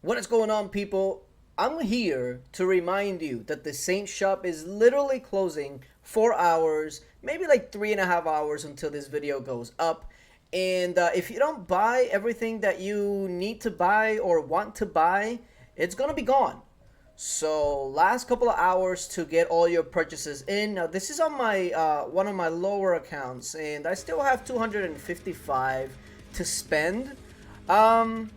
What is going on, people? I'm here to remind you that the Saint shop is literally closing 4 hours, maybe like 3.5 hours until this video goes up. And if you don't buy everything that you need to buy or want to buy, it's gonna be gone. So last couple of hours to get all your purchases in. Now this is on my one of my lower accounts, and I still have 255 to spend. Um,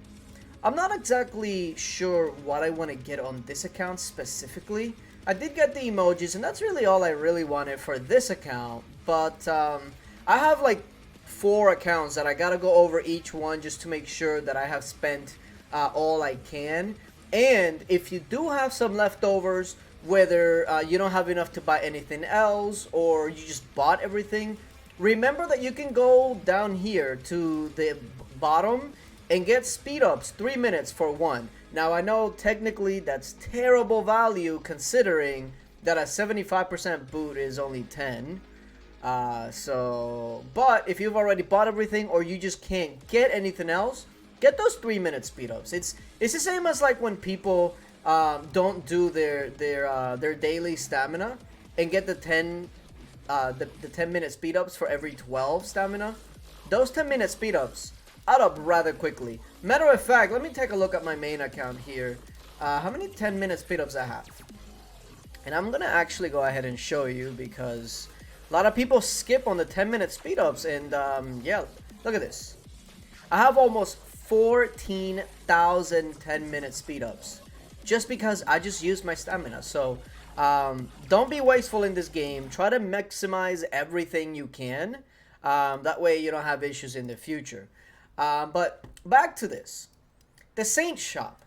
I'm not exactly sure what I want to get on this account specifically. I did get the emojis, and that's really all I really wanted for this account. But I have like 4 accounts that I gotta go over each one just to make sure that I have spent all I can. And if you do have some leftovers, whether you don't have enough to buy anything else or you just bought everything, remember that you can go down here to the bottom and get speed ups 3 minutes for one. Now I know technically that's terrible value considering that a 75% boot is only 10. But if you've already bought everything or you just can't get anything else, get those 3 minute speed ups. It's the same as like when people don't do their daily stamina and get the 10 minute speed ups for every 12 stamina. Those 10 minute speed ups add up rather quickly. Matter of fact, let me take a look at my main account here. How many 10 minute speed ups I have? And I'm gonna actually go ahead and show you because a lot of people skip on the 10 minute speed ups, and yeah, look at this. I have almost 14,000 10 minute speed ups just because I just used my stamina. So don't be wasteful in this game. Try to maximize everything you can. That way you don't have issues in the future. But back to this. The Saint shop.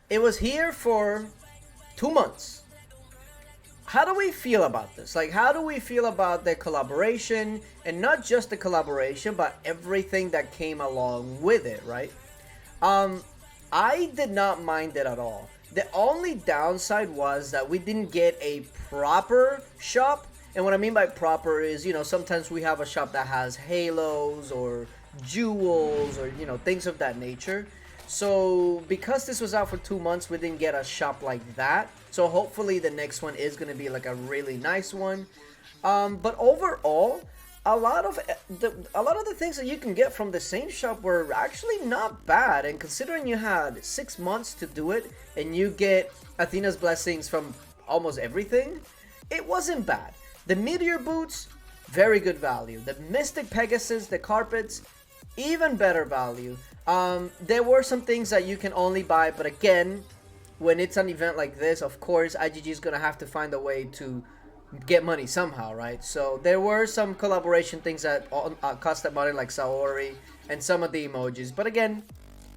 It was here for 2 months. How do we feel about this? Like, how do we feel about the collaboration? And not just the collaboration, but everything that came along with it, right? I did not mind it at all. The only downside was that we didn't get a proper shop. And what I mean by proper is, sometimes we have a shop that has halos or jewels or, things of that nature. So because this was out for 2 months, we didn't get a shop like that. So hopefully the next one is going to be like a really nice one. But overall, a lot of the things that you can get from the same shop were actually not bad. And considering you had 6 months to do it and you get Athena's blessings from almost everything, it wasn't bad. The meteor boots, very good value. The mystic pegasus, the carpets, even better value. There were some things that you can only buy, but again, when it's an event like this, of course IGG is gonna have to find a way to get money somehow, right? So there were some collaboration things that cost that money, like Saori and some of the emojis, but again,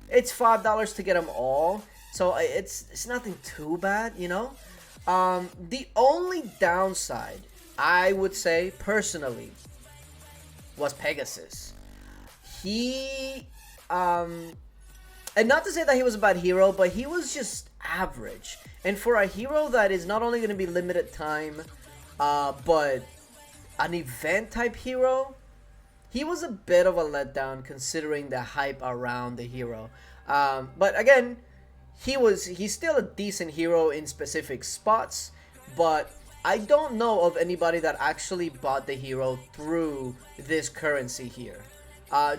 it's $5 to get them all, so it's nothing too bad, The only downside, I would say personally, was Pegasus. He and not to say that he was a bad hero, but he was just average. And for a hero that is not only going to be limited time, but an event type hero, he was a bit of a letdown considering the hype around the hero. But again, he's still a decent hero in specific spots, but I don't know of anybody that actually bought the hero through this currency here.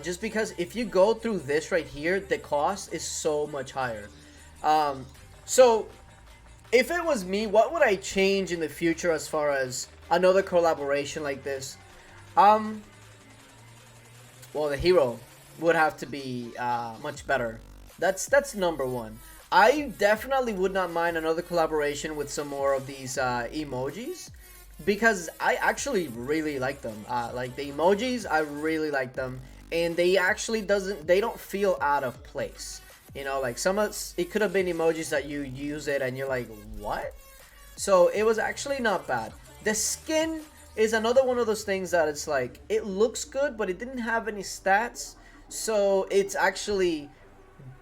Just because if you go through this right here, the cost is so much higher. So if it was me, what would I change in the future as far as another collaboration like this? Well, the hero would have to be much better. That's number one. I definitely would not mind another collaboration with some more of these emojis, because I actually really like them. Like the emojis, I really like them, and they actually they don't feel out of place. Like it could have been emojis that you use it and you're like, what? So it was actually not bad. The skin is another one of those things that it's like, it looks good, but it didn't have any stats. So it's actually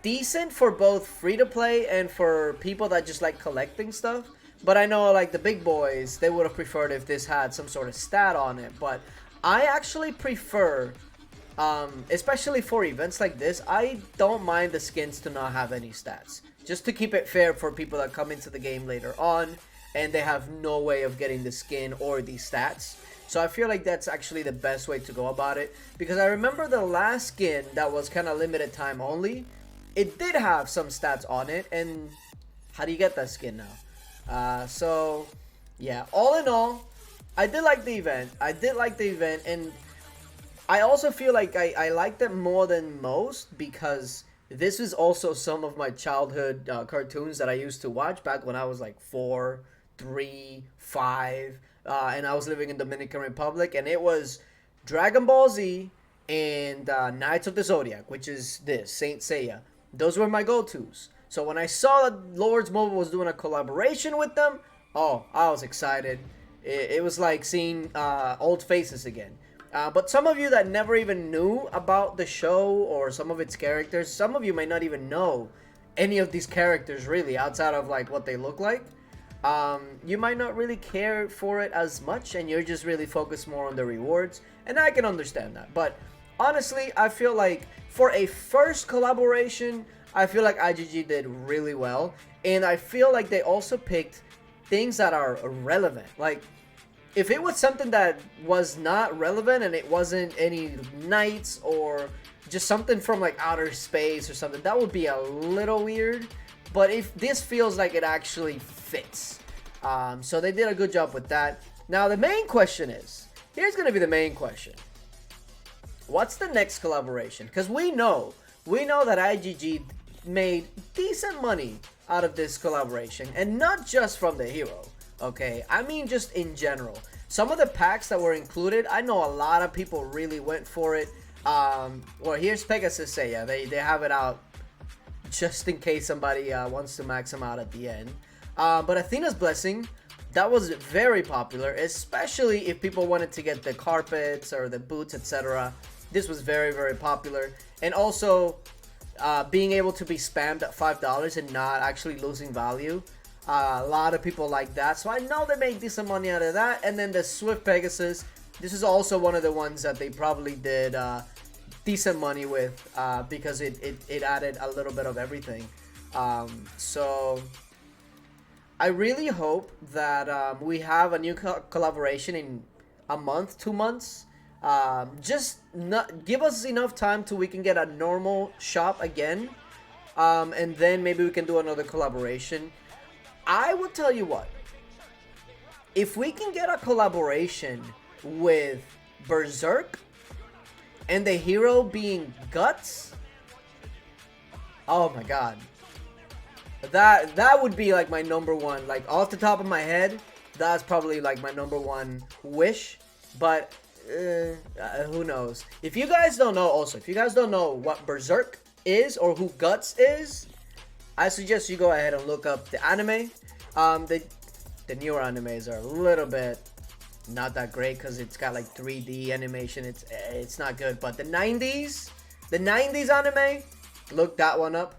decent for both free to play and for people that just like collecting stuff. But I know like the big boys, they would have preferred if this had some sort of stat on it. But I actually prefer, especially for events like this, I don't mind the skins to not have any stats. just to keep it fair for people that come into the game later on and they have no way of getting the skin or the stats. So I feel like that's actually the best way to go about it, because I remember the last skin that was kind of limited time only, it did have some stats on it, and how do you get that skin now? So yeah, all in all, I did like the event. And I also feel like I liked it more than most because this is also some of my childhood cartoons that I used to watch back when I was like 4, 3, 5, and I was living in Dominican Republic, and it was Dragon Ball Z and Knights of the Zodiac, which is this, Saint Seiya. Those were my go-tos. So when I saw that Lords Mobile was doing a collaboration with them, oh, I was excited. It was like seeing old faces again. But some of you that never even knew about the show or some of its characters, some of you might not even know any of these characters really outside of like what they look like. You might not really care for it as much, and you're just really focused more on the rewards, and I can understand that. But honestly, I feel like for a first collaboration, I feel like IGG did really well, and I feel like they also picked things that are relevant. Like, if it was something that was not relevant and it wasn't any knights or just something from like outer space or something, that would be a little weird. But if this feels like it actually fits, so they did a good job with that. Now the main question is, here's gonna be the main question: what's the next collaboration? Because we know that IGG made decent money out of this collaboration, and not just from the hero. Okay, I mean just in general. Some of the packs that were included, I know a lot of people really went for it. Well, here's Pegasus Seiya. They have it out just in case somebody wants to max them out at the end. But Athena's Blessing, that was very popular, especially if people wanted to get the carpets or the boots, etc. This was very, very popular. And also, being able to be spammed at $5 and not actually losing value. A lot of people like that, so I know they made decent money out of that. And then the Swift Pegasus, this is also one of the ones that they probably did decent money with because it added a little bit of everything. So I really hope that we have a new collaboration in a month, 2 months. Just give us enough time till we can get a normal shop again, and then maybe we can do another collaboration. I will tell you what, if we can get a collaboration with Berserk and the hero being Guts, oh my god, that would be like my number one. Like off the top of my head, that's probably like my number one wish. But who knows? If you guys don't know, also, if you guys don't know what Berserk is or who Guts is, I suggest you go ahead and look up the anime. The newer animes are a little bit not that great because it's got like 3D animation. It's not good. But the 90s anime, look that one up,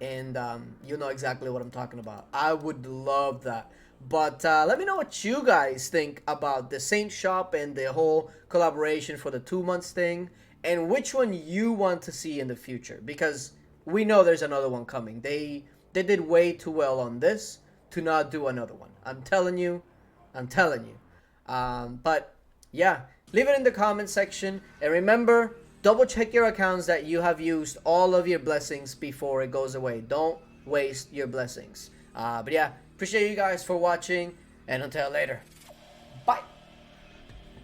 and you know exactly what I'm talking about. I would love that. But let me know what you guys think about the Saint Shop and the whole collaboration for the 2 months thing, and which one you want to see in the future, because we know there's another one coming. They did way too well on this to not do another one. I'm telling you. But yeah, leave it in the comment section, and remember, double check your accounts that you have used all of your blessings before it goes away. Don't waste your blessings. But yeah, appreciate you guys for watching, and until later.